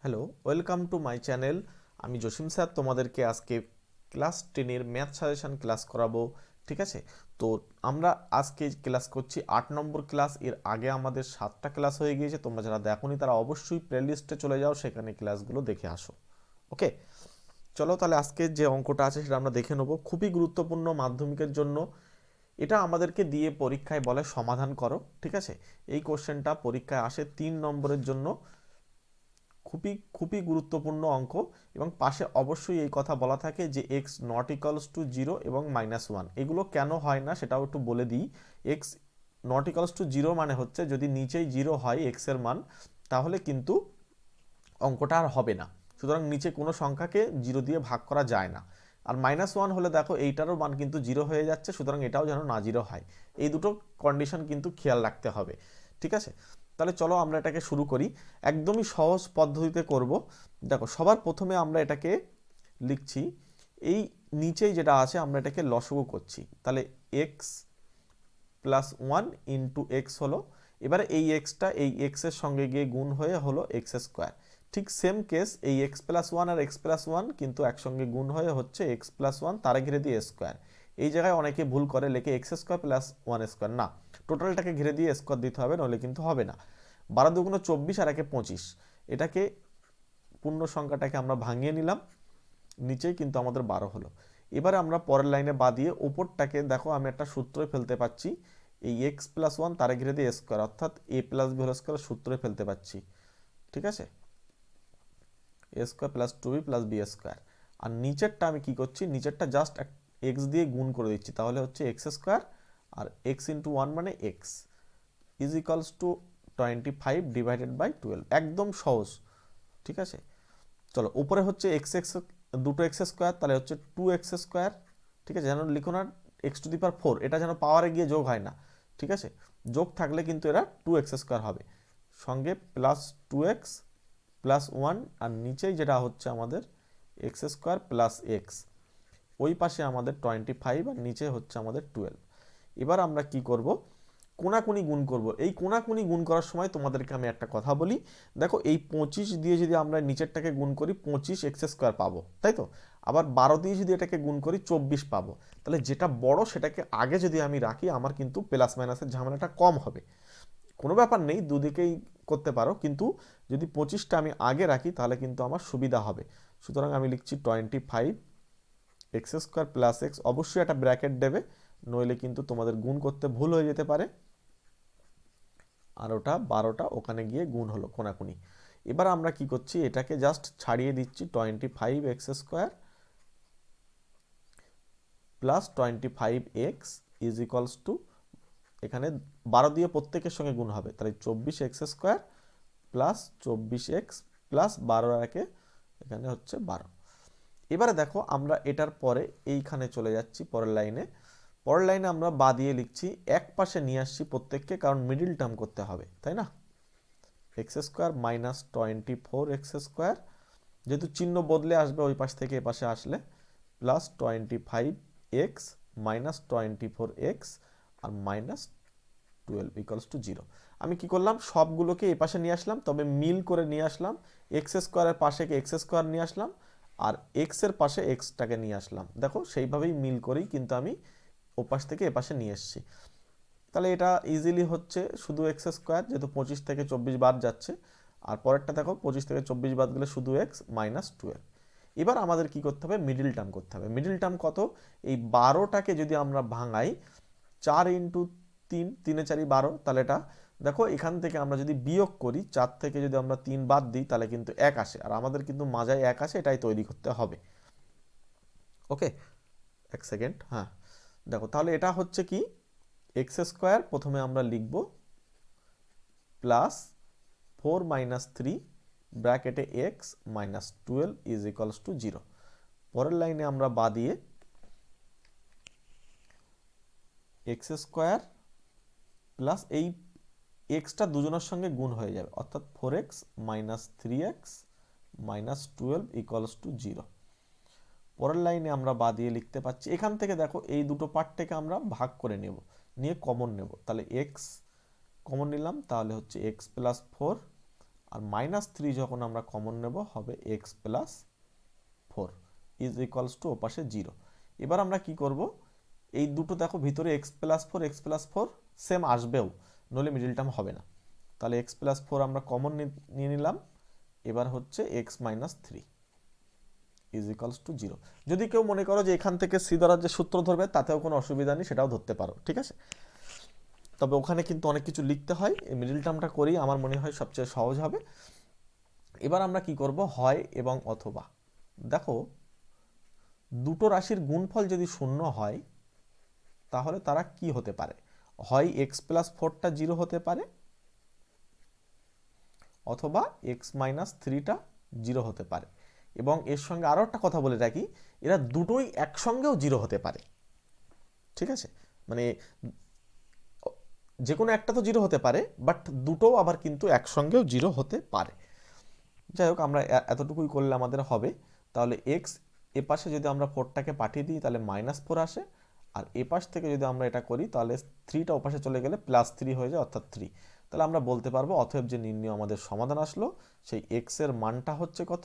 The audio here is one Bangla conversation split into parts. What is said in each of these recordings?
Hello, welcome to my channel. আমি জসিম স্যার তোমাদেরকে আজকে ক্লাস 10-এর ম্যাথ সাজেশন ক্লাস করাবো। ঠিক আছে, তো আমরা আজকে ক্লাস করছি 8 নম্বর ক্লাস। এর আগে আমাদের 7টা ক্লাস হয়ে গিয়েছে, তোমরা যারা দেখোনি তারা অবশ্যই প্লেলিস্টে চলে যাও, সেখানে ক্লাসগুলো দেখে আসো। ওকে, চলো তাহলে আজকে যে অঙ্কটা আছে সেটা আমরা দেখে নেবো। খুবই গুরুত্বপূর্ণ মাধ্যমিকের জন্য। এটা আমাদেরকে দিয়ে পরীক্ষায় বলে সমাধান করো। ঠিক আছে, এই কোশ্চেনটা পরীক্ষায় আসে 3 নম্বরের জন্য। খুবই খুবই গুরুত্বপূর্ণ অঙ্ক। এবং পাশে অবশ্যই এই কথা বলা থাকে যে x not equals two zero এবং -1। এগুলো কেন হয় না সেটাও একটু বলে দিই। X not equals two zero মানে হচ্ছে যদি নিচেই জিরো হয় এক্স এর মান, তাহলে কিন্তু অঙ্কটা আর হবে না। সুতরাং নিচে কোনো সংখ্যাকে জিরো দিয়ে ভাগ করা যায় না। আর -1 হলে দেখো এইটারও মান কিন্তু জিরো হয়ে যাচ্ছে, সুতরাং এটাও যেন না জিরো হয়। এই দুটো কন্ডিশন কিন্তু খেয়াল রাখতে হবে। ঠিক আছে, তাহলে চলো আমরা এটাকে শুরু করি। একদমই সহজ পদ্ধতিতে করব। দেখো, সবার প্রথমে আমরা এটাকে লিখছি, এই নিচেই যেটা আছে আমরা এটাকে লসগু করছি। তাহলে এক্স প্লাস 1 ইন্টু এক্স হলো। এবারে এই এক্সটা এই এক্সের সঙ্গে গিয়ে গুণ হয়ে হলো এক্স স্কোয়ার। ঠিক সেম কেস, এই এক্স প্লাস ওয়ান আর এক্স প্লাস ওয়ান কিন্তু একসঙ্গে গুণ হয়ে হচ্ছে এক্স প্লাস ওয়ান, তারা ঘিরে দিয়ে স্কোয়ার। এই জায়গায় অনেকে ভুল করে লেখে x square plus one square, না, টোটালটাকে ঘিরে দিয়ে স্কোয়ার দিতে হবে, নইলে কিন্তু হবে না। 12 × 24 আর 1 × 25, এটাকে পূর্ণ সংখ্যাটাকে আমরা ভাঙিয়ে নিলাম, নিচেই কিন্তু আমাদের 12 হলো। এবারে আমরা পরের লাইনে বা দিয়ে ওপরটাকে দেখো আমি একটা সূত্রে ফেলতে পাচ্ছি, এই এক্স প্লাস ওয়ান তারে ঘিরে দিয়ে স্কোয়ার, অর্থাৎ A plus B whole square সূত্রে ফেলতে পাচ্ছি। ঠিক আছে, A square plus two B plus B square. আর নিচেরটা আমি কি করছি, নিচেরটা জাস্ট এক্স দিয়ে গুণ করে দিচ্ছি, তাহলে হচ্ছে এক্স স্কোয়ার আর এক্স ইন্টু ওয়ান মানে x is equals to 25 divided by 12। একদম সহজ। ঠিক আছে, চলো উপরে হচ্ছে এক্স এক্স, দুটো এক্স স্কোয়ার, তাহলে হচ্ছে 2x স্কোয়ার। ঠিক আছে, যেন লিখো না এক্স টু দি পাওয়ার 4, এটা যেন পাওয়ারে গিয়ে যোগ হয় না। ঠিক আছে, যোগ থাকলে কিন্তু এরা 2x স্কোয়ার হবে, সঙ্গে প্লাস 2x প্লাস 1, আর নিচেই যেটা হচ্ছে আমাদের এক্স স্কোয়ার প্লাস এক্স, ওই পাশে আমাদের 25 আর নিচে হচ্ছে আমাদের 12। এবার আমরা কি করব, কোনাকুনি গুণ করব। এই কোনাকুনি গুণ করার সময় তোমাদেরকে আমি একটা কথা বলি। দেখো, এই 25 দিয়ে যদি আমরা নিচেরটাকে গুণ করি 25 এক্স স্কোয়ার পাবো, তাই তো। আবার 12 দিয়ে যদি এটাকে গুণ করি 24 পাবো। তাহলে যেটা বড় সেটাকে আগে যদি আমি রাখি, আমার কিন্তু প্লাস মাইনাসের ঝামেলাটা কম হবে। কোনো ব্যাপার নেই, দুদিকেই করতে পারো, কিন্তু যদি 25টা আমি আগে রাখি তাহলে কিন্তু আমার সুবিধা হবে। সুতরাং আমি লিখছি 25 এক্স স্কোয়ার প্লাস এক্স, অবশ্যই একটা ব্র্যাকেট দেবে, নইলে কিন্তু তোমাদের গুণ করতে ভুল হয়ে যেতে পারে। আর ওটা 12টা ওখানে গিয়ে গুণ হলো কোনাকুনি। এবার আমরা কি করছি, এটাকে জাস্ট ছাড়িয়ে দিচ্ছি, 25 x square plus 25 x is equals two, এখানে 12 দিয়ে প্রত্যেকের সঙ্গে গুণ হবে, তাহলে 24 x square plus 24 x plus 12 একে এখানে হচ্ছে 12। এবারে দেখো আমরা এটার পরে এইখানে চলে যাচ্ছি পরের লাইনে। পরের লাইনে আমরা বা দিয়ে লিখছি, এক পাশে নিয়ে আসছি প্রত্যেককে, কারণ মিডিল টার্ম করতে হবে, তাই না। X square minus 24 x square, যেহেতু চিহ্ন বদলে আসবে ওই পাশ থেকে এ পাশে আসলে, প্লাস 25 এক্স মাইনাস 24 এক্স আর মাইনাস 12 ইকালস টু 0। আমি কি করলাম, সবগুলোকে এ পাশে নিয়ে আসলাম, তবে মিল করে নিয়ে আসলাম। এক্স স্কোয়ারের পাশে এক্স স্কোয়ার নিয়ে আসলাম, আর এক্স এর পাশে এক্সটাকে নিয়ে আসলাম। দেখো, সেইভাবেই মিল করেই কিন্তু আমি ও পাশ থেকে এ পাশে নিয়ে এসেছি। তাহলে এটা ইজিলি হচ্ছে শুধু এক্স স্কোয়ার, যেহেতু 25 থেকে 24 বাদ যাচ্ছে। আর পরেরটা দেখো, 25 থেকে 24 বাদ গেলে শুধু এক্স মাইনাস 12। এবার আমাদের কি করতে হবে, মিডিল টার্ম করতে হবে। মিডিল টার্ম কত, এই 12টাকে যদি আমরা ভাঙাই 4 ইন্টু 3, 3 4 12, তাহলে এটা দেখো এখান থেকে আমরা যদি বিয়োগ করি, 4 থেকে যদি আমরা 3 বাদ দিই তাহলে কিন্তু 1 আসে, আর আমাদের কিন্তু মাজায় 1 আসে, এটাই তৈরি করতে হবে। ওকে, এক সেকেন্ড, হ্যাঁ দেখো, তাহলে এটা হচ্ছে কি, এক্স স্কোয়ার প্রথমে আমরা লিখব প্লাস 4 মাইনাস 3 ব্র্যাকেটে X minus 12 is equals to 0। পরের লাইনে আমরা বা দিয়ে এক্স স্কোয়ার প্লাস এই এক্সটা দুজনের সঙ্গে গুণ হয়ে যাবে, অর্থাৎ 4x minus 3x minus 12 equals to 0। পরের লাইনে আমরা বা দিয়ে লিখতে পাচ্ছি, এখান থেকে দেখো এই দুটো পার্ট থেকে আমরা ভাগ করে নেব, নিয়ে কমন নেব, তাহলে x কমন নিলাম, তাহলে হচ্ছে x প্লাস 4 আর -3 যখন আমরা কমন নেব হবে x+4 ইজ ইকুয়ালস টু ওপাশে 0। এবার আমরা কি করব, এই দুটো দেখো ভিতরে x+4 সেম আসবেও, নইলে মিডল টার্ম হবে না। তাহলে x+4 আমরা কমন নিয়ে নিলাম। এবার হচ্ছে x-3 ইজ ইকুয়ালস টু 0। যদি কেউ মনে করো যে এখান থেকে সি ধরার যে সূত্র ধরবে তাতেও কোনো অসুবিধা নেই, সেটাও ধরতে পারো, ঠিক আছে। তবে ওখানে কিন্তু অনেক কিছু লিখতে হয়, এই মিডল টার্মটা করেই আমার মনে হয় সবচেয়ে সহজ হবে। এবার আমরা কি করব, হয় এবং অথবা। দেখো দুটো রাশির গুণফল যদি শূন্য হয় তাহলে তারা কি হতে পারে, হয় x+4টা 0 হতে পারে অথবা x-3টা 0 হতে পারে। এবং এর সঙ্গে আরও একটা কথা বলে রাখি, এরা দুটোই একসঙ্গেও 0 হতে পারে, ঠিক আছে। মানে যে কোনো একটা তো 0 হতে পারে, বাট দুটোও আবার কিন্তু একসঙ্গেও 0 হতে পারে। যাই হোক, আমরা এতটুকুই করলে আমাদের হবে। তাহলে এক্স এপাশে যদি আমরা 4টাকে পাঠিয়ে দিই তাহলে -4 আসে, আর এপাশ থেকে যদি আমরা এটা করি তাহলে 3টা ওপাশে চলে গেলে +3 হয়ে যায়, অর্থাৎ 3। তাহলে আমরা বলতে পারবো অতএব যে নির্ণয় আমাদের সমাধান আসলো সেই এক্স এর মানটা হচ্ছে কত,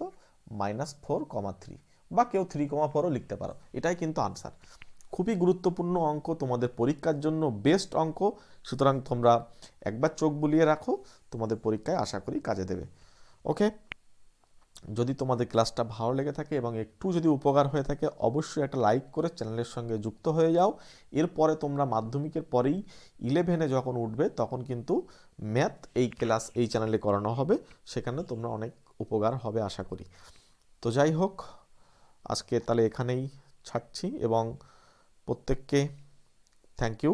-4,3, বা কেউ 3,4ও লিখতে পারো। এটাই কিন্তু আনসার। খুবই গুরুত্বপূর্ণ অঙ্ক, তোমাদের পরীক্ষার জন্য বেস্ট অঙ্ক। সুতরাং তোমরা একবার চোখ বুলিয়ে রাখো, তোমাদের পরীক্ষায় আশা করি কাজে দেবে। ওকে, যদি তোমাদের ক্লাসটা ভালো লেগে থাকে এবং একটু যদি উপকার হয়ে থাকে অবশ্যই একটা লাইক করে চ্যানেলের সঙ্গে যুক্ত হয়ে যাও। এরপরে তোমরা মাধ্যমিকের পরেই 11-এ যখন উঠবে তখন কিন্তু ম্যাথ এই ক্লাস এই চ্যানেলে করানো হবে, সেখানে তোমরা অনেক উপকার হবে আশা করি। তো যাই হোক, আজকে তাহলে এখানেই ছাড়ছি এবং প্রত্যেককে থ্যাংক ইউ।